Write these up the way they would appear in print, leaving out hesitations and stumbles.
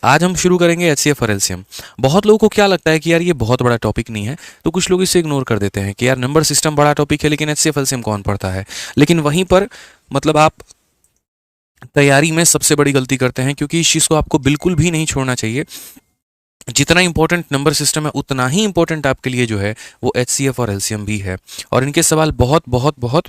आज हम शुरू करेंगे एचसीएफ और एलसीएम। बहुत लोगों को क्या लगता है कि यार ये बहुत बड़ा टॉपिक नहीं है, तो कुछ लोग इसे इग्नोर कर देते हैं कि यार नंबर सिस्टम बड़ा टॉपिक है, लेकिन एचसीएफ एलसीएम कौन पढ़ता है। लेकिन वहीं पर मतलब आप तैयारी में सबसे बड़ी गलती करते हैं, क्योंकि इस चीज़ को आपको बिल्कुल भी नहीं छोड़ना चाहिए। जितना इंपॉर्टेंट नंबर सिस्टम है, उतना ही इंपॉर्टेंट आपके लिए जो है वो एचसीएफ और एलसीएम भी है। और इनके सवाल बहुत बहुत बहुत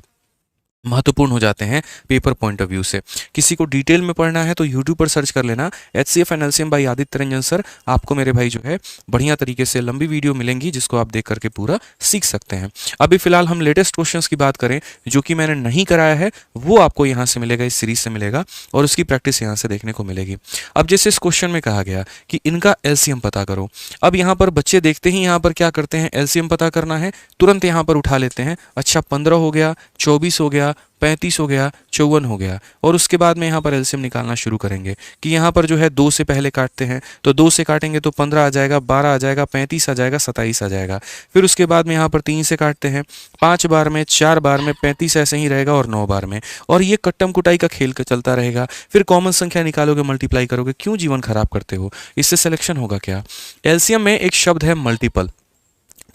महत्वपूर्ण हो जाते हैं पेपर पॉइंट ऑफ व्यू से। किसी को डिटेल में पढ़ना है तो यूट्यूब पर सर्च कर लेना HCF and LCM bye Aditya Ranjan sir. आपको मेरे भाई जो है बढ़िया तरीके से लंबी वीडियो मिलेंगी, जिसको आप देख करके पूरा सीख सकते हैं। अभी फिलहाल हम लेटेस्ट क्वेश्चंस की बात करें, जो कि मैंने नहीं कराया है, वो आपको यहाँ से मिलेगा, इस सीरीज से मिलेगा, और उसकी प्रैक्टिस यहाँ से देखने को मिलेगी। अब जैसे इस क्वेश्चन में कहा गया कि इनका एलसीएम पता करो। अब यहाँ पर बच्चे देखते ही यहाँ पर क्या करते हैं, एलसीएम पता करना है, तुरंत यहाँ पर उठा लेते हैं। अच्छा 15 हो गया, 24 हो गया, 35 हो गया, 54 हो गया, और उसके बाद में यहाँ पर एलसीएम निकालना शुरू करेंगे कि यहाँ पर जो है 2 से पहले काटते हैं, तो 2 से काटेंगे तो 15 आ जाएगा, 12 आ जाएगा, 35 आ जाएगा, 27 आ जाएगा। फिर उसके बाद में यहाँ पर 3 से काटते हैं, 5 बार में, 4 बार में, 35 ऐसे ही रहेगा, और 9 बार में। और ये कट्टम कुटाई का खेल चलता रहेगा। फिर कॉमन संख्या निकालोगे, मल्टीप्लाई करोगे। क्यों जीवन खराब करते हो? इससे सिलेक्शन होगा क्या? एलसीएम में एक शब्द है मल्टीपल,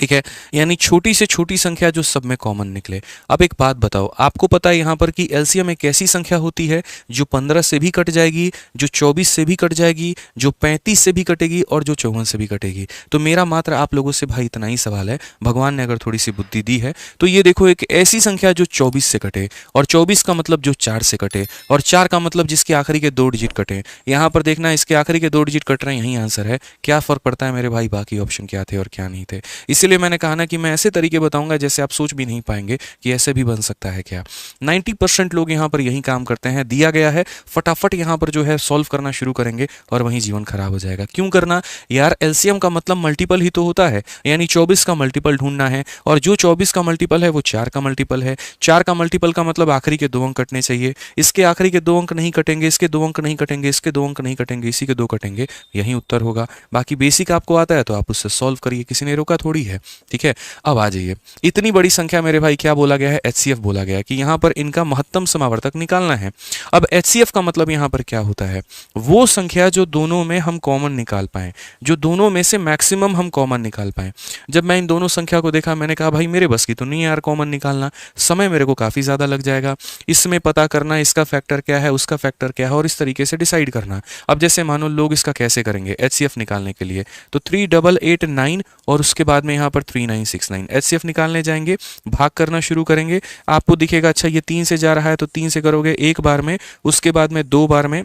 ठीक है, यानी छोटी से छोटी संख्या जो सब में कॉमन निकले। अब एक बात बताओ, आपको पता है यहाँ पर कि एलसीएम एक ऐसी संख्या होती है जो 15 से भी कट जाएगी, जो 24 से भी कट जाएगी, जो 35 से भी कटेगी, और जो 54 से भी कटेगी। तो मेरा मात्र आप लोगों से भाई इतना ही सवाल है, भगवान ने अगर थोड़ी सी बुद्धि दी है तो ये देखो, एक ऐसी संख्या जो 24 से कटे, और 24 का मतलब जो 4 से कटे, और 4 का मतलब जिसके आखिरी के 2 डिजिट कटे। यहाँ पर देखना, इसके आखिरी के 2 डिजिट कट रहे हैं, यही आंसर है। क्या फर्क पड़ता है मेरे भाई बाकी ऑप्शन क्या थे और क्या नहीं थे? इसलिए मैंने कहा ना कि मैं ऐसे तरीके बताऊंगा जैसे आप सोच भी नहीं पाएंगे कि ऐसे भी बन सकता है क्या। 90% लोग यहाँ पर यही काम करते हैं, दिया गया है फटाफट यहाँ पर जो है सॉल्व करना शुरू करेंगे, और वहीं जीवन खराब हो जाएगा। क्यों करना यार? एलसीएम का मतलब मल्टीपल ही तो होता है, यानी 24 का मल्टीपल ढूंढना है, और जो 24 का मल्टीपल है वो 4 का मल्टीपल है। 4 का मल्टीपल का मतलब आखिरी के 2 अंक कटने चाहिए। इसके आखिरी के 2 अंक नहीं कटेंगे, इसके 2 अंक नहीं कटेंगे, इसके 2 अंक नहीं कटेंगे, इसी के 2 कटेंगे, यही उत्तर होगा। बाकी बेसिक आपको आता है तो आप उससे सॉल्व करिए, किसी ने रोका थोड़ी है, ठीक है। अब आ जाइए, इतनी बड़ी संख्या मेरे भाई क्या बोला गया है? एचसीएफ बोला गया है कि यहाँ पर इनका महत्तम समावर्तक निकालना है। अब एचसीएफ का मतलब यहाँ पर क्या होता है? वो संख्या जो दोनों में हम कॉमन निकाल पाए, जो दोनों में से मैक्सिमम हम कॉमन निकाल पाए। जब मैं इन दोनों संख्या को देखा, मैंने कहा भाई मेरे बस की तो नहीं है यार कॉमन निकालना, समय मेरे को काफ़ी ज़्यादा लग जाएगा। इसमें पता करना इसका फैक्टर क्या है, उसका फैक्टर क्या है, और इस तरीके से डिसाइड करना। अब जैसे मानो लोग इसका कैसे करेंगे एचसीएफ निकालने के लिए, तो 3889 और उसके बाद में यहाँ पर 3969 एचसीएफ निकालने जाएंगे, भाग करना शुरू करेंगे। आपको दिखेगा अच्छा ये 3 से जा रहा है, तो 3 से करोगे एक बार में, उसके बाद में 2 बार में,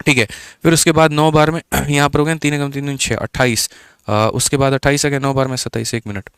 ठीक है, फिर उसके बाद 9 बार में, यहाँ पर हो गए 3 कम 3 6 28, उसके बाद 28 आ गया, 9 बार में 27, 1 मिनट,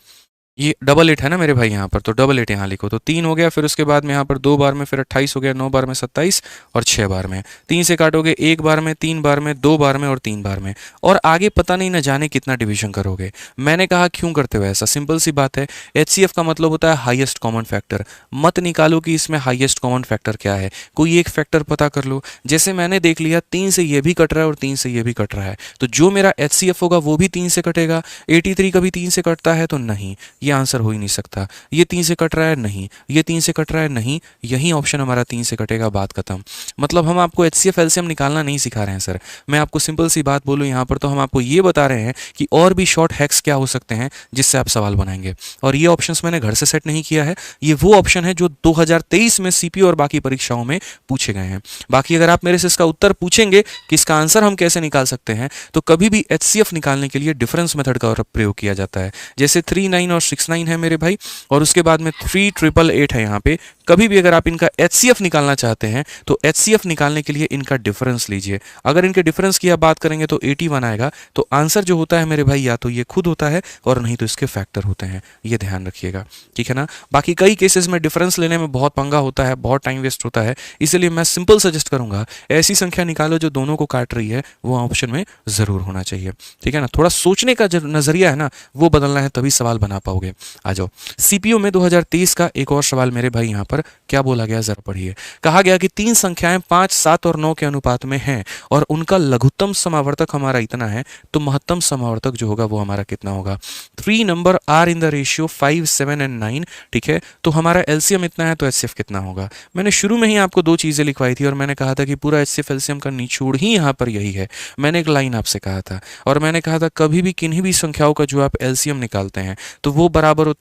ये डबल 8 है ना मेरे भाई यहाँ पर, तो डबल 8 यहाँ लिखो, तो 3 हो गया। फिर उसके बाद में यहाँ पर 2 बार में, फिर 28 हो गया, 9 बार में 27, और 6 बार में। 3 से काटोगे 1 बार में, 3 बार में, 2 बार में, और 3 बार में, और आगे पता नहीं न जाने कितना डिवीजन करोगे। मैंने कहा क्यों करते हो ऐसा? सिंपल सी बात है, एचसीएफ का मतलब होता है हाईएस्ट कॉमन फैक्टर। मत निकालो कि इसमें हाईएस्ट कॉमन फैक्टर क्या है, कोई एक फैक्टर पता कर लो। जैसे मैंने देख लिया 3 से ये भी कट रहा है और 3 से ये भी कट रहा है, तो जो मेरा एचसीएफ होगा वो भी 3 से कटेगा। 83 कभी 3 से कटता है? तो नहीं, ये आंसर हो ही नहीं सकता। ये 3 से कट रहा है? नहीं। ये 3 से कट रहा है? नहीं। यही ऑप्शन हमारा 3 से कटेगा, बात खत्म। मतलब हम आपको एचसीएफ एलसीएम निकालना नहीं सिखा रहे हैं सर। मैं आपको सिंपल सी बात बोलूं यहाँ पर, तो हम आपको ये बता रहे हैं कि और भी शॉर्ट हैक्स क्या हो सकते हैं जिससे आप सवाल बनाएंगे। और ये ऑप्शंस मैंने घर से सेट नहीं किया है, ये वो ऑप्शन है जो 2023 में सीपीयू और बाकी परीक्षाओं में पूछे गए हैं। बाकी अगर आप मेरे से इसका उत्तर पूछेंगे कि इसका आंसर हम कैसे निकाल सकते हैं, तो कभी भी एचसीएफ निकालने के लिए डिफरेंस मेथड का प्रयोग किया जाता है। जैसे 39 और 69 है मेरे भाई, और उसके बाद में 3888 है यहाँ पे। कभी भी अगर आप इनका एचसीएफ निकालना चाहते हैं तो एचसीएफ निकालने के लिए इनका डिफरेंस लीजिए। अगर इनके डिफरेंस की आप बात करेंगे तो 81 आएगा, तो आंसर जो होता है मेरे भाई या तो ये खुद होता है और नहीं तो इसके फैक्टर होते हैं, ये ध्यान रखिएगा, ठीक है ना। बाकी कई केसेस में डिफरेंस लेने में बहुत पंगा होता है, बहुत टाइम वेस्ट होता है, इसलिए मैं सिंपल सजेस्ट करूंगा ऐसी संख्या निकालो जो दोनों को काट रही है, वो ऑप्शन में जरूर होना चाहिए, ठीक है ना। थोड़ा सोचने का जो नजरिया है ना वो बदलना है, तभी सवाल बना पाओगे। आ जाओ, सीपीयू में 2023 का एक और सवाल मेरे भाई यहाँ पर पर क्या बोला गया जरा पढ़िए। कहा गया कि तीन संख्याएं 5, 7 और 9 के अनुपात में हैं और उनका लघुत्तम समावर्तक हमारा इतना है, तो महत्तम समावर्तक जो होगा वो हमारा कितना होगा। 3 number are in the ratio 5, 7 and 9, ठीक है, तो हमारा एलसीएम इतना है, तो एचसीएफ कितना होगा। मैंने शुरू में ही आपको दो चीजें लिखवाई थी और मैंने कहा था कि पूरा एचसीएफ एलसीएम का निचोड़ ही यहाँ पर यही है। मैंने एक लाइन आपसे कहा था और मैंने कहा था कभी भी किन्हीं भी संख्याओं का जो आप एलसीएम निकालते हैं तो वो बराबर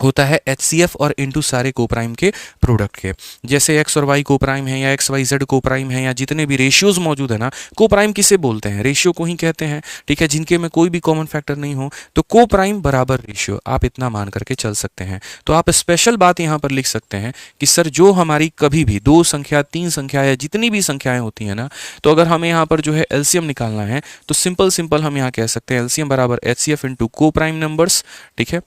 होता है एचसीएफ और इनटू सारे कोप्राइम के प्रोडक्ट के। जैसे एक्स और वाई कोप्राइम है या एक्स वाई जेड कोप्राइम है या जितने भी रेशियोज मौजूद है ना, कोप्राइम किसे बोलते हैं, रेशियो को ही कहते हैं, ठीक है, जिनके में कोई भी कॉमन फैक्टर नहीं हो, तो कोप्राइम बराबर रेशियो, आप इतना मान करके चल सकते हैं। तो आप स्पेशल बात यहाँ पर लिख सकते हैं कि सर जो हमारी कभी भी 2 संख्या 3 संख्या या जितनी भी संख्याएं होती हैं ना, तो अगर हमें यहाँ पर जो है एलसीएम निकालना है तो सिंपल हम यहाँ कह सकते हैं एलसीएम बराबर एचसीएफ इंटू कोप्राइम नंबर्स, ठीक है,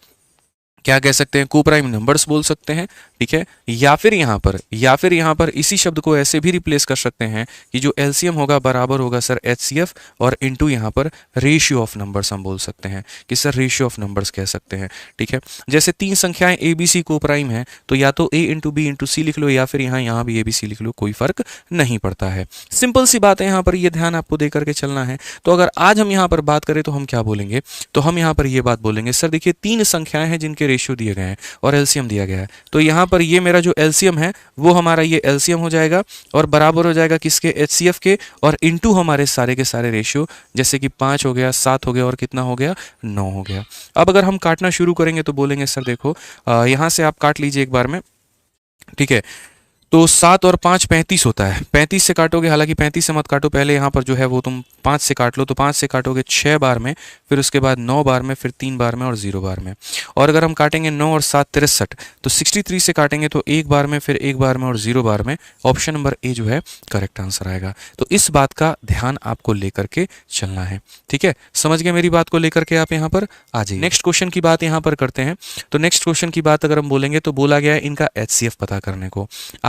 क्या कह सकते हैं, कोप्राइम नंबर्स बोल सकते हैं, ठीक है, या फिर यहाँ पर इसी शब्द को ऐसे भी रिप्लेस कर सकते हैं कि जो एलसीएम होगा बराबर होगा सर एचसीएफ और इनटू यहाँ पर रेशियो ऑफ नंबर्स हम बोल सकते हैं कि सर रेशियो ऑफ नंबर्स कह सकते हैं, ठीक है। जैसे 3 संख्याएं ए बी सी कोप्राइम है तो या तो ए इंटू बी इंटू सी लिख लो या फिर यहाँ भी ए बी सी लिख लो, कोई फर्क नहीं पड़ता है। सिंपल सी बात है, यहाँ पर ये ध्यान आपको दे करके चलना है। तो अगर आज हम यहाँ पर बात करें तो हम क्या बोलेंगे, तो हम यहाँ पर ये बात बोलेंगे सर देखिए 3 संख्याएं हैं जिनके रेशियो दिए गए हैं और एलसीएम दिया गया है, तो यहाँ पर ये मेरा जो एलसीएम है वो हमारा ये एलसीएम हो जाएगा और बराबर हो जाएगा किसके, एचसीएफ के, और इनटू हमारे सारे के सारे रेशियो, जैसे कि 5 हो गया, 7 हो गया और कितना हो गया, 9 हो गया। अब अगर हम काटना शुरू करेंगे तो बोलेंगे सर देखो यहाँ से आप काट लीजिए एक बार में, ठीक है, तो 7 और 5 35 होता है, 35 से काटोगे, हालांकि 35 से मत काटो, पहले यहाँ पर जो है वो तुम 5 से काट लो, तो 5 से काटोगे 6 बार में, फिर उसके बाद 9 बार में, फिर 3 बार में और 0 बार में। और अगर हम काटेंगे 9 और 7 63, तो 63 से काटेंगे तो 1 बार में, फिर 1 बार में और 0 बार में। ऑप्शन नंबर ए जो है करेक्ट आंसर आएगा। तो इस बात का ध्यान आपको लेकर के चलना है, ठीक है, समझ गए मेरी बात को लेकर के आप यहाँ पर आ जाइए। नेक्स्ट क्वेश्चन की बात यहाँ पर करते हैं। तो नेक्स्ट क्वेश्चन की बात अगर हम बोलेंगे तो बोला गया है इनका एचसीएफ पता करने को।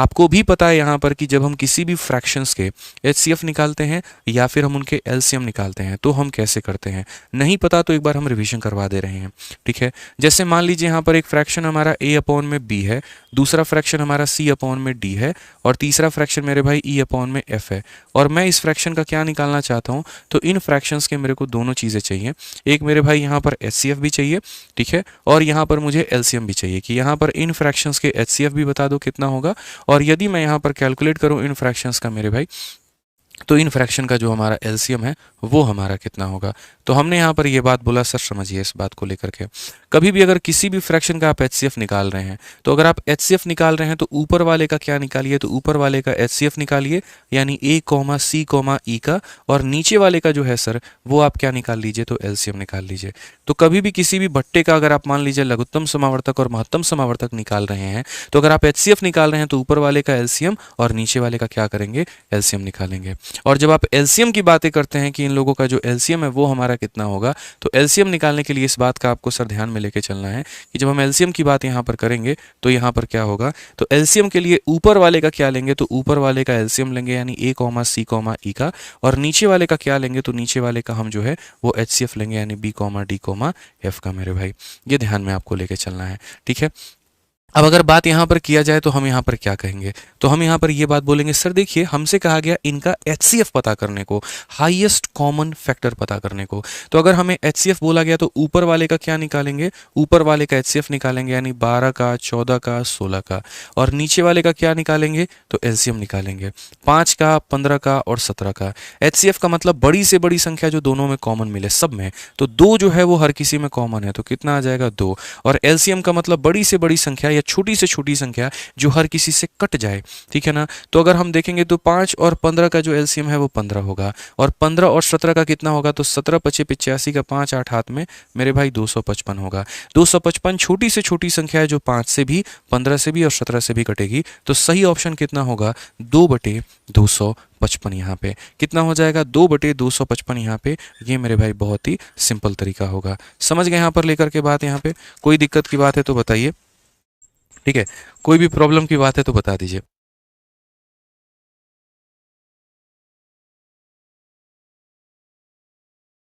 आपको भी पता है यहाँ पर कि जब हम किसी भी फ्रैक्शंस के एचसीएफ निकालते हैं या फिर हम उनके एलसीएम निकालते हैं तो हम कैसे करते हैं, नहीं पता तो एक बार हम रिवीजन करवा दे रहे हैं, ठीक है। जैसे मान लीजिए यहाँ पर एक फ्रैक्शन हमारा a अपॉन में b है, दूसरा फ्रैक्शन हमारा c अपॉन में d है और तीसरा फ्रैक्शन मेरे भाई e अपॉन में f है, और मैं इस फ्रैक्शन का क्या निकालना चाहता हूँ, तो इन फ्रैक्शंस के मेरे को दोनों चीज़ें चाहिए। एक मेरे भाई यहाँ पर एचसीएफ भी चाहिए, ठीक है, और यहाँ पर मुझे एलसीएम भी चाहिए कि यहाँ पर इन फ्रैक्शंस के एचसीएफ भी बता दो कितना होगा, और यदि मैं यहाँ पर कैलकुलेट करूं इन फ्रैक्शंस का मेरे भाई, तो इन फ्रैक्शन का जो हमारा एलसीएम है वो हमारा कितना होगा। तो हमने यहाँ पर ये बात बोला, सर समझिए इस बात को लेकर के, कभी भी अगर किसी भी फ्रैक्शन का आप एचसीएफ निकाल रहे हैं तो अगर आप एचसीएफ निकाल रहे हैं तो ऊपर वाले का क्या निकालिए, तो ऊपर वाले का एचसीएफ निकालिए, यानी a, c, e का, और नीचे वाले का जो है सर वो आप क्या निकाल लीजिए, तो एलसीएम निकाल लीजिए। तो कभी भी किसी भी भट्टे का अगर आप मान लीजिए लघुत्तम समावर्तक और महत्तम समावर्तक निकाल रहे हैं, तो अगर आप एचसीएफ निकाल रहे हैं तो ऊपर वाले का एलसीएम और नीचे वाले का क्या करेंगे, एलसीएम निकालेंगे। और जब आप एलसीएम की बातें करते हैं कि इन लोगों का जो एलसीएम है वो हमारा कितना होगा, तो एलसीएम निकालने के लिए इस बात का आपको सर ध्यान में लेके चलना है कि जब हम एलसीएम की बात यहाँ पर करेंगे तो यहाँ पर क्या होगा, तो एलसीएम के लिए ऊपर वाले का क्या लेंगे, तो ऊपर वाले का एलसीएम लेंगे यानी a, c, e का, और नीचे वाले का क्या लेंगे, तो नीचे वाले का हम जो है वो एचसीएफ लेंगे यानी b, d, f का। मेरे भाई ये ध्यान में आपको लेके चलना है, ठीक है। अब अगर बात यहाँ पर किया जाए तो हम यहाँ पर क्या कहेंगे, तो हम यहाँ पर ये बात बोलेंगे सर देखिए हमसे कहा गया इनका एचसीएफ पता करने को, हाईएस्ट कॉमन फैक्टर पता करने को। तो अगर हमें एचसीएफ बोला गया तो ऊपर वाले का क्या निकालेंगे, ऊपर वाले का एचसीएफ निकालेंगे यानी 12 का, 14 का, 16 का, और नीचे वाले का क्या निकालेंगे, तो एलसीएम निकालेंगे 5 का, 15 का और 17 का। एचसीएफ का मतलब बड़ी से बड़ी संख्या जो दोनों में कॉमन मिले सब में, तो 2 जो है वो हर किसी में कॉमन है, तो कितना आ जाएगा 2। और एलसीएम का मतलब बड़ी से बड़ी संख्या या छोटी से छोटी संख्या जो हर किसी से कट जाए, ठीक है ना। तो अगर हम देखेंगे तो 5 और 15 का जो एलसीएम है वो 15 होगा, और 15 और 17 का कितना होगा, तो 17 पचे 85 का 5 8 हाथ में मेरे भाई 255 होगा। 255 छोटी से छोटी संख्या है जो 5 से भी, 15 से भी और 17 से भी कटेगी, तो सही ऑप्शन कितना होगा, 2/255 यहाँ पे कितना हो जाएगा, 2/255 यहाँ पे। ये मेरे भाई बहुत ही सिंपल तरीका होगा, समझ गए यहाँ पर लेकर के बात। यहाँ पे कोई दिक्कत की बात है तो बताइए, ठीक है, कोई भी प्रॉब्लम की बात है तो बता दीजिए।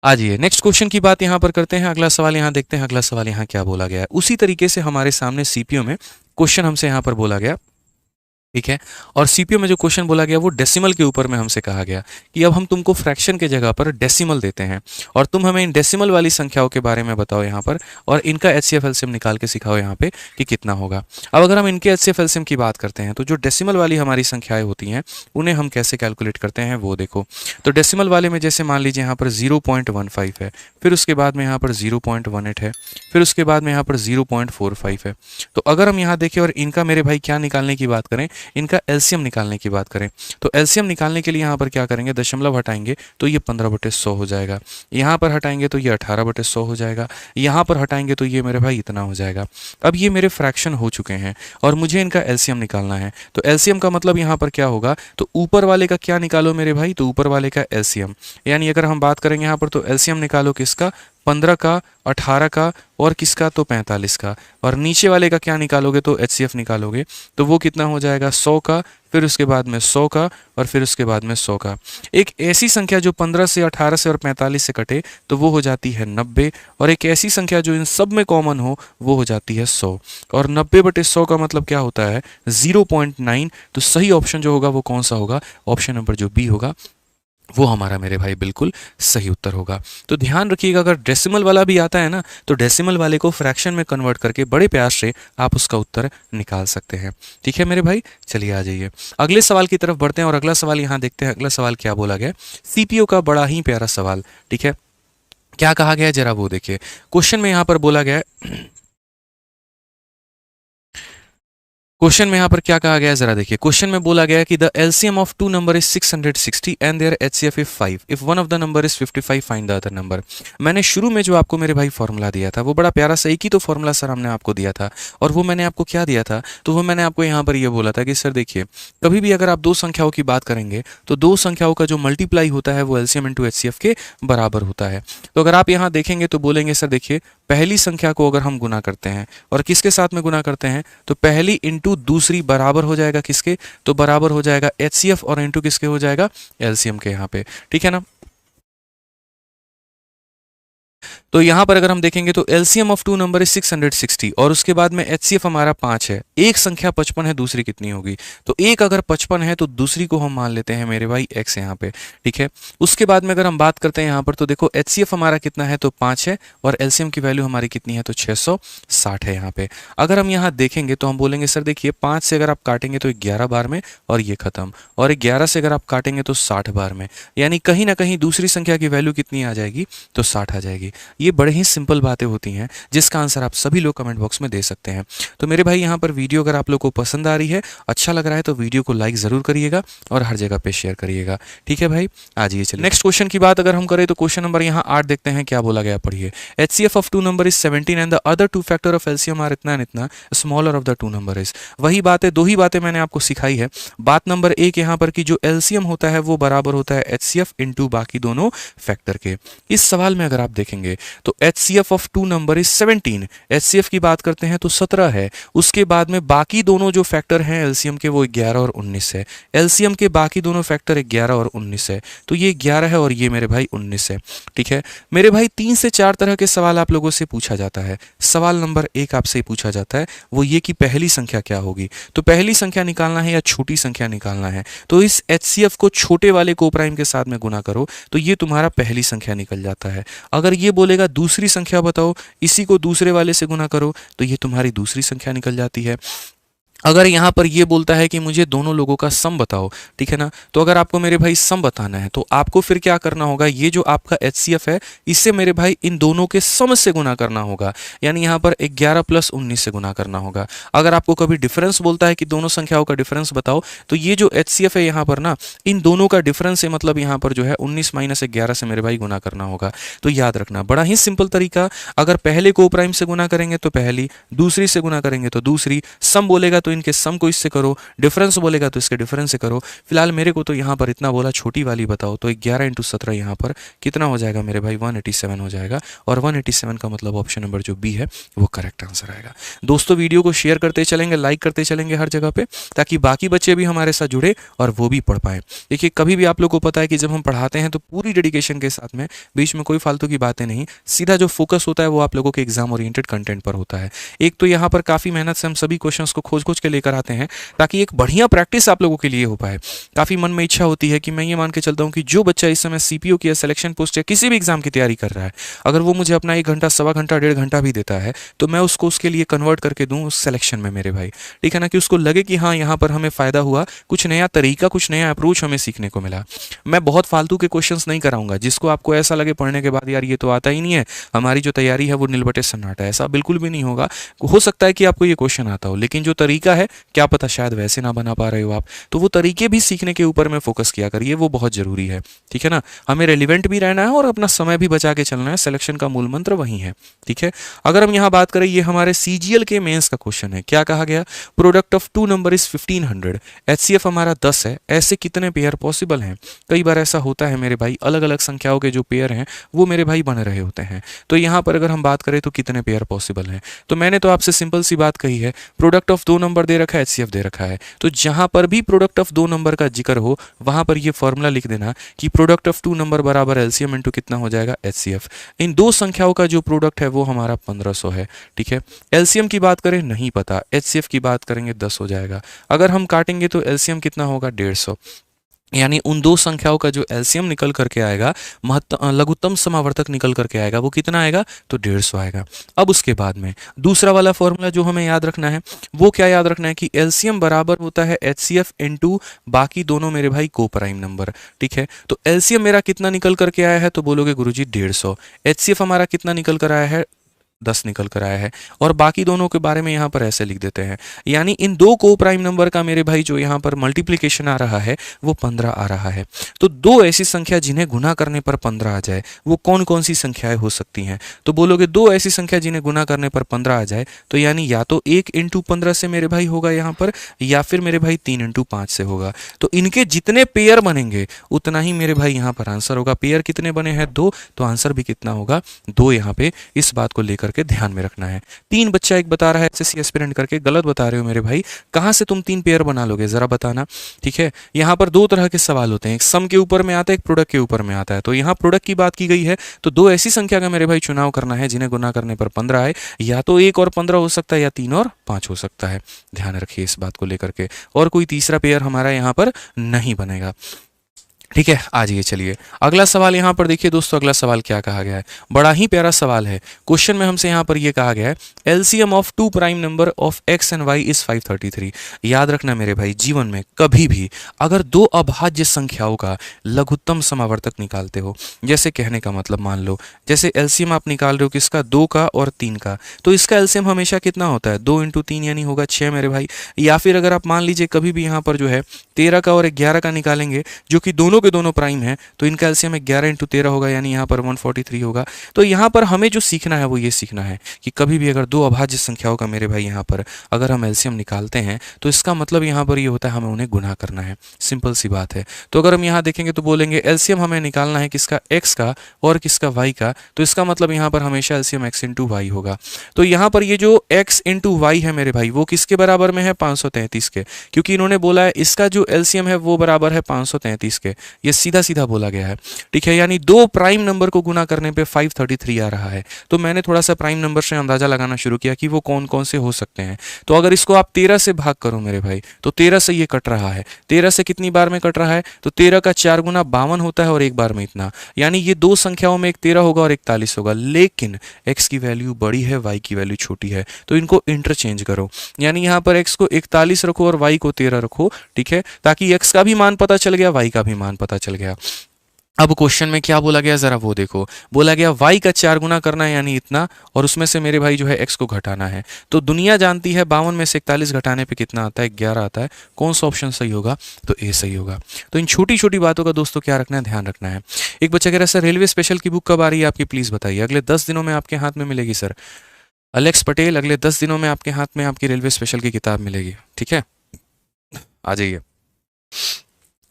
आइए नेक्स्ट क्वेश्चन की बात यहाँ पर करते हैं। अगला सवाल यहाँ देखते हैं, अगला सवाल यहाँ क्या बोला गया है। उसी तरीके से हमारे सामने सीपीयू में क्वेश्चन हमसे यहाँ पर बोला गया ठीक है। और सीपीयू में जो क्वेश्चन बोला गया वो डेसिमल के ऊपर में हमसे कहा गया कि अब हम तुमको फ्रैक्शन के जगह पर डेसिमल देते हैं और तुम हमें इन डेसिमल वाली संख्याओं के बारे में बताओ यहाँ पर, और इनका एचसीएफ एलसीएम निकाल के सिखाओ यहाँ पे कि कितना होगा। अब अगर हम इनके एचसीएफ एलसीएम की बात करते हैं तो जो डेसिमल वाली हमारी संख्याएं होती हैं उन्हें हम कैसे कैलकुलेट करते हैं वो देखो। तो डेसिमल वाले में जैसे मान लीजिए यहाँ पर 0.15 है, फिर उसके बाद में यहाँ पर 0.18 है, फिर उसके बाद में यहाँ पर 0.45 है। तो अगर हम यहाँ देखें और इनका मेरे भाई क्या निकालने की बात करें, इनका एलसीएम निकालने की बात करें, तो एलसीएम निकालने के लिए यहाँ पर क्या करेंगे, दशमलव हटाएंगे तो ये 15/100 हो जाएगा, यहाँ पर हटाएंगे तो ये 18/100 हो जाएगा, यहाँ पर हटाएंगे तो ये मेरे भाई इतना हो जाएगा। अब ये मेरे फ्रैक्शन हो चुके हैं और मुझे इनका एलसीएम निकालना है। तो एलसीएम का मतलब यहाँ पर क्या होगा, तो ऊपर वाले का क्या निकालो मेरे भाई, तो ऊपर वाले का एलसीएम, यानी अगर हम बात करेंगे यहाँ पर तो एलसीएम निकालो किसका, 15 का, 18 का और किसका, तो 45 का। और नीचे वाले का क्या निकालोगे, तो एचसीएफ निकालोगे तो वो कितना हो जाएगा, 100 का, फिर उसके बाद में 100 का और फिर उसके बाद में 100 का। एक ऐसी संख्या जो 15 से, 18 से और 45 से कटे तो वो हो जाती है 90, और एक ऐसी संख्या जो इन सब में कॉमन हो वो हो जाती है 100। और 90/100 का मतलब क्या होता है, 0.9। तो सही ऑप्शन जो होगा वो कौन सा होगा, ऑप्शन नंबर जो बी होगा वो हमारा मेरे भाई बिल्कुल सही उत्तर होगा। तो ध्यान रखिएगा अगर डेसिमल वाला भी आता है ना तो डेसिमल वाले को फ्रैक्शन में कन्वर्ट करके बड़े प्यार से आप उसका उत्तर निकाल सकते हैं। ठीक है मेरे भाई, चलिए आ जाइए अगले सवाल की तरफ बढ़ते हैं और अगला सवाल यहाँ देखते हैं। अगला सवाल क्या बोला गया, सीपीयू का बड़ा ही प्यारा सवाल। ठीक है, क्या कहा गया है जरा वो देखिए। क्वेश्चन में यहाँ पर बोला गया है, क्वेश्चन में यहाँ पर क्या कहा गया है जरा देखिए। क्वेश्चन में बोला गया है कि the LCM of two number is 660 and their HCF is 5 if one of the number is 55 find the other number. मैंने शुरू में जो आपको मेरे भाई फॉर्मूला दिया था वो बड़ा प्यारा सा एक ही तो फॉर्मूला सर हमने आपको दिया था, और वो मैंने आपको क्या दिया था, तो वो मैंने आपको यहाँ पर ये बोला था कि सर देखिए कभी भी अगर आप दो संख्याओं की बात करेंगे तो दो संख्याओं का जो मल्टीप्लाई होता है वो एलसीएम इंटू एचसीएफ के बराबर होता है। तो अगर आप यहाँ देखेंगे तो बोलेंगे सर देखिए पहली संख्या को अगर हम गुना करते हैं और किसके साथ में गुना करते हैं, तो पहली इंटू दूसरी बराबर हो जाएगा किसके, तो बराबर हो जाएगा एचसीएफ, और इंटू किसके हो जाएगा, एलसीएम के यहाँ पे। ठीक है ना। तो यहां पर अगर हम देखेंगे तो LCM of two number is 660 और उसके बाद में एचसीएफ हमारा 5 है। एक संख्या 55 है, दूसरी कितनी होगी, तो एक अगर 55 है तो दूसरी को हम मान लेते हैं मेरे भाई x यहाँ पे। ठीक है, उसके बाद में अगर हम बात करते हैं यहाँ पर तो देखो एचसीएफ हमारा कितना है, तो 5 है, और एलसीएम की वैल्यू हमारी कितनी है, तो 660 है यहाँ पे। अगर हम यहाँ देखेंगे तो हम बोलेंगे सर देखिए 5 से अगर आप काटेंगे तो 11 बार में और ये खत्म, और 11 से अगर आप काटेंगे तो 60 बार में, यानी कहीं ना कहीं दूसरी संख्या की वैल्यू कितनी आ जाएगी, तो 60 आ जाएगी। ये बड़े ही सिंपल बातें होती हैं जिसका आंसर आप सभी लोग कमेंट बॉक्स में दे सकते हैं। तो मेरे भाई यहाँ पर वीडियो अगर आप लोग को पसंद आ रही है, अच्छा लग रहा है, तो वीडियो को लाइक जरूर करिएगा और हर जगह पे शेयर करिएगा। ठीक है भाई, आ जाइए चलिए नेक्स्ट क्वेश्चन की बात अगर हम करें तो क्वेश्चन नंबर यहाँ 8 देखते हैं क्या बोला गया, पढ़िए। HCF of two number is 17 and the other two factor of LCM are इतना एंड इतना, smaller of the two number is. वही बातें, दो ही बातें मैंने आपको सिखाई है। बात नंबर 1 यहाँ पर कि जो एलसीएम होता है वो बराबर होता है एचसीएफ इंटू बाकी दोनों फैक्टर के। इस सवाल में अगर आप देखेंगे तो HCF of two number is 17, HCF की बात करते हैं तो 17 है, उसके बाद में बाकी दोनों जो फैक्टर हैं एलसीएम के वो 11 और 19 है। एलसीएम के बाकी दोनों फैक्टर 11 और 19 है, तो ये 11 है और ये मेरे भाई 19 है। ठीक है मेरे भाई, 3 से 4 तरह के सवाल आप लोगों से पूछा जाता है। सवाल नंबर 1 आपसे पूछा जाता है वो ये कि पहली संख्या क्या होगी, तो पहली संख्या निकालना है या छोटी संख्या निकालना है, तो इस एचसीएफ को छोटे वाले कोप्राइम के साथ में गुना करो तो ये तुम्हारा पहली संख्या निकल जाता है। अगर ये बोलेगा दूसरी संख्या बताओ, इसी को दूसरे वाले से गुना करो तो ये तुम्हारी दूसरी संख्या निकल जाती है। अगर यहाँ पर ये बोलता है कि मुझे दोनों लोगों का सम बताओ, ठीक है ना, तो अगर आपको मेरे भाई सम बताना है तो आपको फिर क्या करना होगा, ये जो आपका एचसीएफ है इससे मेरे भाई इन दोनों के सम से गुना करना होगा, यानी यहाँ पर 11 + 19 से गुना करना होगा। अगर आपको कभी डिफरेंस बोलता है कि दोनों संख्याओं का डिफरेंस बताओ, तो ये जो एचसीएफ है यहाँ पर ना, इन दोनों का डिफरेंस है, मतलब यहाँ पर जो है 19 - 11 से मेरे भाई गुना करना होगा। तो याद रखना बड़ा ही सिंपल तरीका, अगर पहले को प्राइम से गुना करेंगे तो पहली, दूसरी से गुना करेंगे तो दूसरी, सम बोलेगा तो इनके सम को इससे करो, डिफरेंस बोलेगा तो इसके डिफरेंस से करो। फिलहाल मेरे को तो यहाँ पर इतना बोला छोटी वाली बताओ, तो 11 × 17 यहाँ पर कितना हो जाएगा मेरे भाई, 187 हो जाएगा, और 187 का मतलब ऑप्शन नंबर जो बी है वो करेक्ट आंसर आएगा। दोस्तों वीडियो को शेयर करते चलेंगे, लाइक करते चलेंगे हर जगह पे, ताकि बाकी बच्चे भी हमारे साथ जुड़े और वो भी पढ़ पाए। देखिए कभी भी आप लोग को पता है कि जब हम पढ़ाते हैं तो पूरी डेडिकेशन के साथ में, बीच में कोई फालतू की बातें नहीं, सीधा जो फोकस होता है वो आप लोगों के एग्जाम ओरिएंटेड कंटेंट पर होता है। एक तो यहाँ पर काफी मेहनत से हम सभी क्वेश्चंस को खोज सोच के लेकर आते हैं ताकि एक बढ़िया प्रैक्टिस आप लोगों के लिए हो पाए। काफ़ी मन में इच्छा होती है कि मैं ये मान के चलता हूँ कि जो बच्चा इस समय सीपीओ की या सिलेक्शन पोस्ट या किसी भी एग्जाम की तैयारी कर रहा है, अगर वो मुझे अपना 1 घंटा, सवा घंटा, 1.5 घंटा भी देता है तो मैं उसको उसके लिए कन्वर्ट करके दूँ उस सिलेक्शन में मेरे भाई, ठीक है ना, कि उसको लगे कि हाँ यहाँ पर हमें फ़ायदा हुआ, कुछ नया तरीका, कुछ नया अप्रोच हमें सीखने को मिला। मैं बहुत फालतू के क्वेश्चंस नहीं कराऊंगा जिसको आपको ऐसा लगे पढ़ने के बाद यार ये तो आता ही नहीं है, हमारी जो तैयारी है वो नीलबटे सन्नाटा है, ऐसा बिल्कुल भी नहीं होगा। हो सकता है कि आपको ये क्वेश्चन आता हो, लेकिन जो तरीका है क्या पता शायद वैसे ना बना पा रहे हो आप, तो वो तरीके भी सीखने के ऊपर में फोकस किया करिए, वो बहुत जरूरी है, ठीक है ना। हमें रेलिवेंट भी रहना है और अपना समय भी बचा के चलना है, सिलेक्शन का मूल मंत्र वही है, ठीक है। अगर हम यहाँ बात करें, ये हमारे सीजीएल के मेंस का क्वेश्चन है, क्या कहा गया, product of two number is 1500, HCF हमारा 10 है, ऐसे कितने पेयर पॉसिबल हैं। कई बार ऐसा होता है मेरे भाई, अलग अलग संख्याओं के जो पेयर हैं वो मेरे भाई बन रहे होते हैं, तो यहाँ पर अगर हम बात करें तो कितने पेयर पॉसिबल हैं, तो मैंने तो आपसे सिंपल सी बात कही है, प्रोडक्ट ऑफ 2 नंबर दे रखा है, एचसीएफ दे रखा है, तो जहां पर भी प्रोडक्ट ऑफ 2 नंबर का जिक्र हो वहां पर ये फॉर्मूला लिख देना कि प्रोडक्ट ऑफ 2 नंबर बराबर एलसीएम इंटू कितना हो जाएगा, एचसीएफ। इन दो संख्याओं का जो प्रोडक्ट है वो हमारा 1500 है, ठीक है। एलसीएम की बात करें नहीं पता, एचसीएफ की बात करेंगे 10 हो जाएगा, अगर हम काटेंगे तो एलसीएम कितना होगा, 150, यानी उन दो संख्याओं का जो एलसीएम निकल करके आएगा, लघुत्तम समावर्तक निकल करके आएगा, वो कितना आएगा, तो 150 आएगा। अब उसके बाद में दूसरा वाला फॉर्मूला जो हमें याद रखना है वो क्या याद रखना है कि एलसीएम बराबर होता है एचसीएफ इनटू बाकी दोनों मेरे भाई को प्राइम नंबर, ठीक है। तो एलसीएम मेरा कितना निकल करके आया है, तो बोलोगे गुरुजी 150, एचसीएफ हमारा कितना निकल कर आया है, 10 निकल कर आया है, और बाकी दोनों के बारे में यहाँ पर ऐसे लिख देते हैं, यानी इन दो को प्राइम नंबर का मेरे भाई जो यहाँ पर मल्टीप्लिकेशन आ रहा है वो 15 आ रहा है। तो दो ऐसी संख्या जिन्हें गुना करने पर 15 आ जाए वो कौन कौन सी संख्याएं हो सकती हैं, तो बोलोगे दो ऐसी संख्या जिन्हें गुना करने पर 15 आ जाए, तो यानी या तो 1 इंटू 15 से मेरे भाई होगा यहाँ पर, या फिर मेरे भाई 3 इंटू 5 से होगा। तो इनके जितने पेयर बनेंगे उतना ही मेरे भाई यहाँ पर आंसर होगा। पेयर कितने बने हैं, 2, तो आंसर भी कितना होगा, 2। यहाँ पे इस बात को लेकर के ध्यान में रखना है। 3 बच्चा एक बता रहा है एसएससी एस्पिरेंट करके, गलत बता रहे हो मेरे भाई, कहां से तुम 3 पेयर बना लोगे जरा बताना, ठीक है। यहां पर दो तरह के सवाल होते हैं, एक सम के ऊपर में आता है, एक प्रोडक्ट के ऊपर में आता है, तो यहां प्रोडक्ट की बात की गई है, तो दो ऐसी संख्या का मेरे भाई चुनाव करना है जिन्हें गुना करने पर 15 आए, या तो 1 और 15 हो सकता है या 3 और 5 हो सकता है, ध्यान रखिए इस बात को लेकर के, और कोई तीसरा पेयर हमारा यहां पर नहीं बनेगा, ठीक है। आ जाइए, चलिए अगला सवाल यहाँ पर देखिए दोस्तों, अगला सवाल क्या कहा गया है, बड़ा ही प्यारा सवाल है। क्वेश्चन में हमसे यहाँ पर ये कहा गया है, LCM of 2 prime number of X and Y is 533। याद रखना मेरे भाई, जीवन में कभी भी अगर दो अभाज्य संख्याओं का लघुत्तम समावर्तक निकालते हो, जैसे कहने का मतलब मान लो जैसे एलसीएम आप निकाल रहे हो किसका, 2 का और 3 का, तो इसका एलसीएम हमेशा कितना होता है, 2 इंटू 3 यानी होगा 6 मेरे भाई। या फिर अगर आप मान लीजिए कभी भी यहाँ पर जो है 13 का और 11 का निकालेंगे, जो कि दोनों के दोनों प्राइम है, तो इनका एलसीएम 11 इंटू 13 होगा, यानी यहाँ पर 143 होगा। तो यहाँ पर हमें जो सीखना है वो ये सीखना है कि कभी भी अगर दो अभाज्य संख्याओं का मेरे भाई यहाँ पर अगर हम एलसीएम निकालते हैं तो इसका मतलब यहाँ पर ये होता है हमें उन्हें गुना करना है, सिंपल सी बात है। तो अगर हम यहाँ देखेंगे तो बोलेंगे एलसीएम हमें निकालना है किसका, एक्स का और किसका, वाई का, तो इसका मतलब यहाँ पर हमेशा एलसीएम एक्स इंटू वाई होगा। तो यहाँ पर ये जो एक्स इंटू वाई है मेरे भाई वो किसके बराबर में है, 533 के, क्योंकि इन्होंने बोला है इसका जो एलसीएम है वो बराबर है 533 के, ये सीधा सीधा बोला गया है, ठीक है। यानी दो प्राइम नंबर को गुना करने पे 533 आ रहा है। तो मैंने थोड़ा सा प्राइम नंबर से अंदाजा लगाना शुरू किया कि वो कौन कौन से हो सकते हैं। तो अगर इसको आप 13 से भाग करो मेरे भाई, तो 13 से ये कट रहा है, 13 से कितनी बार में कट रहा है, तो 13 का 4 गुना 52 होता है और एक बार में इतना, यानी ये दो संख्याओं में एक 13 होगा और एक 41 होगा, लेकिन x की वैल्यू बड़ी है, y की वैल्यू छोटी है, तो इनको इंटरचेंज करो, यानी यहाँ पर x को 41 रखो और y को 13 रखो, ठीक है, ताकि x का भी मान पता चल गया, y का भी मान पता चल गया। अब क्वेश्चन में क्या बोला गया जरा वो देखो, बोला गया y का 4 गुना करना है यानी इतना, और उसमें से मेरे भाई जो है x को घटाना है। तो दुनिया जानती है 52 में से 41 घटाने पे कितना आता है, 11 आता है। कौन सा ऑप्शन सही होगा, तो ए सही होगा। तो इन छोटी छोटी बातों का दोस्तों क्या रखना है, ध्यान रखना है। एक बच्चा कह रहा है सर रेलवे स्पेशल की बुक कब आ रही है आपकी, प्लीज बताइए। अगले 10 दिनों में आपके हाथ में मिलेगी सर अलेक्स पटेल, अगले 10 दिनों में आपके हाथ में आपकी रेलवे स्पेशल की किताब मिलेगी, ठीक है, आ जाइए।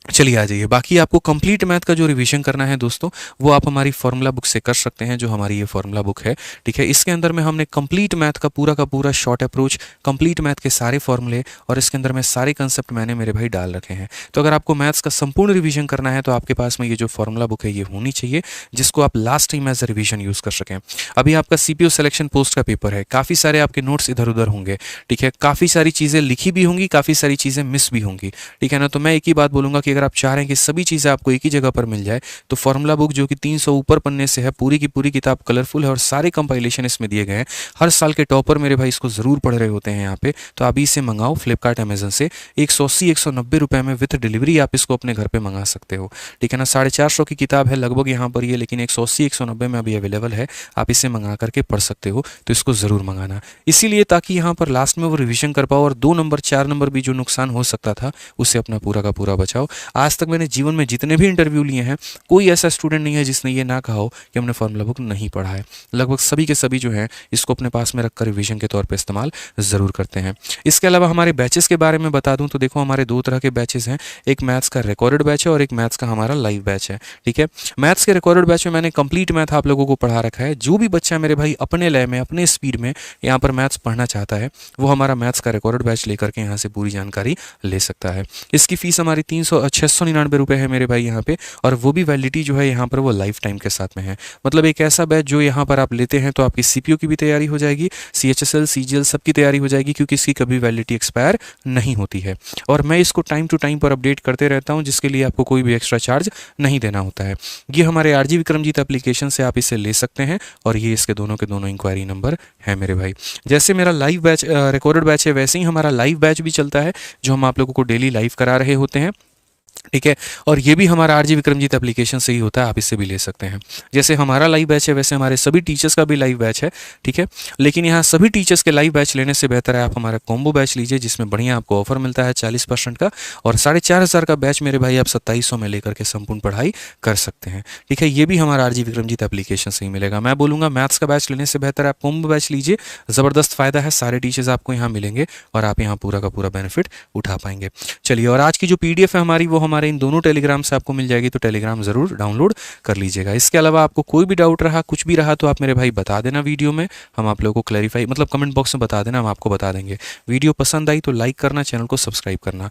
चलिए आ जाइए, बाकी आपको कंप्लीट मैथ का जो रिवीजन करना है दोस्तों, वो आप हमारी फार्मूला बुक से कर सकते हैं, जो हमारी ये फार्मूला बुक है। ठीक है, इसके अंदर में हमने कंप्लीट मैथ का पूरा शॉर्ट अप्रोच, कंप्लीट मैथ के सारे फॉर्मूले और इसके अंदर में सारे कंसेप्ट मैंने मेरे भाई डाल रखे हैं। तो अगर आपको मैथ्स का संपूर्ण रिवीजन करना है तो आपके पास में ये जो फार्मूला बुक है ये होनी चाहिए, जिसको आप last time as a revision use कर सकें। अभी आपका सीपीयू सिलेक्शन पोस्ट का पेपर है, काफ़ी सारे आपके नोट्स इधर उधर होंगे। ठीक है, काफ़ी सारी चीज़ें लिखी भी होंगी, काफ़ी सारी चीज़ें मिस भी होंगी। ठीक है ना, तो मैं एक ही बात बोलूँगा कि अगर आप चाह रहे हैं कि सभी चीज़ें आपको एक ही जगह पर मिल जाए, तो फार्मूला बुक जो कि 300 ऊपर पन्ने से है, पूरी की पूरी किताब कलरफुल है और सारे कंपाइलेशन इसमें दिए गए हैं। हर साल के टॉपर मेरे भाई इसको ज़रूर पढ़ रहे होते हैं यहाँ पे। तो अभी इसे मंगाओ फ्लिपकार्ट अमेजन से, 180-190 रुपये में विथ डिलीवरी आप इसको अपने घर पे मंगा सकते हो। ठीक है ना, 450 की किताब है लगभग यहाँ पर ये, लेकिन 180-190 में अभी अवेलेबल है, आप इसे मंगा करके पढ़ सकते हो। तो इसको ज़रूर मंगाना, इसीलिए ताकि यहाँ पर लास्ट में वो रिवीजन कर पाओ और 2 नंबर 4 नंबर भी जो नुकसान हो सकता था उससे अपना पूरा का पूरा बचाओ। आज तक मैंने जीवन में जितने भी इंटरव्यू लिए हैं, कोई ऐसा स्टूडेंट नहीं है जिसने ये ना कहा हो कि हमने फार्मूला बुक नहीं पढ़ा है। लगभग सभी के सभी जो हैं इसको अपने पास में रखकर रिवीजन के तौर पे इस्तेमाल ज़रूर करते हैं। इसके अलावा हमारे बैचेस के बारे में बता दूं तो देखो, हमारे 2 तरह के बैचेस हैं, एक मैथ्स का रिकॉर्डेड बैच है और एक मैथ्स का हमारा लाइव बैच है। ठीक है, मैथ्स के रिकॉर्डेड बैच में मैंने कंप्लीट मैथ आप लोगों को पढ़ा रखा है। जो भी बच्चा मेरे भाई अपने लय में, अपने स्पीड में यहाँ पर मैथ्स पढ़ना चाहता है, वो हमारा मैथ्स का रिकॉर्डेड बैच लेकर के यहाँ से पूरी जानकारी ले सकता है। इसकी फीस हमारी 699 रुपये है मेरे भाई यहाँ पे, और वो भी वैलिडिटी जो है यहाँ पर वो लाइफ टाइम के साथ में है। मतलब एक ऐसा बैच जो यहाँ पर आप लेते हैं तो आपकी सीपीयू की भी तैयारी हो जाएगी, सीएचएसएल सीजीएल सबकी तैयारी हो जाएगी, क्योंकि इसकी कभी वैलिडिटी एक्सपायर नहीं होती है। और मैं इसको टाइम टू टाइम पर अपडेट करते रहता हूँ, जिसके लिए आपको कोई भी एक्स्ट्रा चार्ज नहीं देना होता है। ये हमारे आरजी विक्रमजीत एप्लीकेशन से आप इसे ले सकते हैं, और ये इसके दोनों के दोनों इंक्वायरी नंबर है मेरे भाई। जैसे मेरा लाइव बैच रिकॉर्डेड बैच है, वैसे ही हमारा लाइव बैच भी चलता है, जो हम आप लोगों को डेली लाइव करा रहे होते हैं। ठीक है, और ये भी हमारा आरजी विक्रमजीत एप्लीकेशन से ही होता है, आप इससे भी ले सकते हैं। जैसे हमारा लाइव बैच है, वैसे हमारे सभी टीचर्स का भी लाइव बैच है। ठीक है, लेकिन यहाँ सभी टीचर्स के लाइव बैच लेने से बेहतर है आप हमारा कॉम्बो बैच लीजिए, जिसमें बढ़िया आपको ऑफर मिलता है 40% का, और 4500 का बैच मेरे भाई आप 2700 में लेकर के संपूर्ण पढ़ाई कर सकते हैं। ठीक है, ये भी हमारा आरजी विक्रमजीत एप्लीकेशन से ही मिलेगा। मैं बोलूँगा मैथ्स का बैच लेने से बेहतर है आप कॉम्बो बैच लीजिए, ज़बरदस्त फ़ायदा है, सारे टीचर्स आपको यहाँ मिलेंगे और आप यहाँ पूरा का पूरा बेनिफिट उठा पाएंगे। चलिए, और आज की जो PDF है हमारी, वो हमारे इन दोनों टेलीग्राम से आपको मिल जाएगी, तो टेलीग्राम ज़रूर डाउनलोड कर लीजिएगा। इसके अलावा आपको कोई भी डाउट रहा, कुछ भी रहा, तो आप मेरे भाई बता देना वीडियो में, हम आप लोगों को क्लैरिफाई, मतलब कमेंट बॉक्स में बता देना, हम आपको बता देंगे। वीडियो पसंद आई तो लाइक करना, चैनल को सब्सक्राइब करना।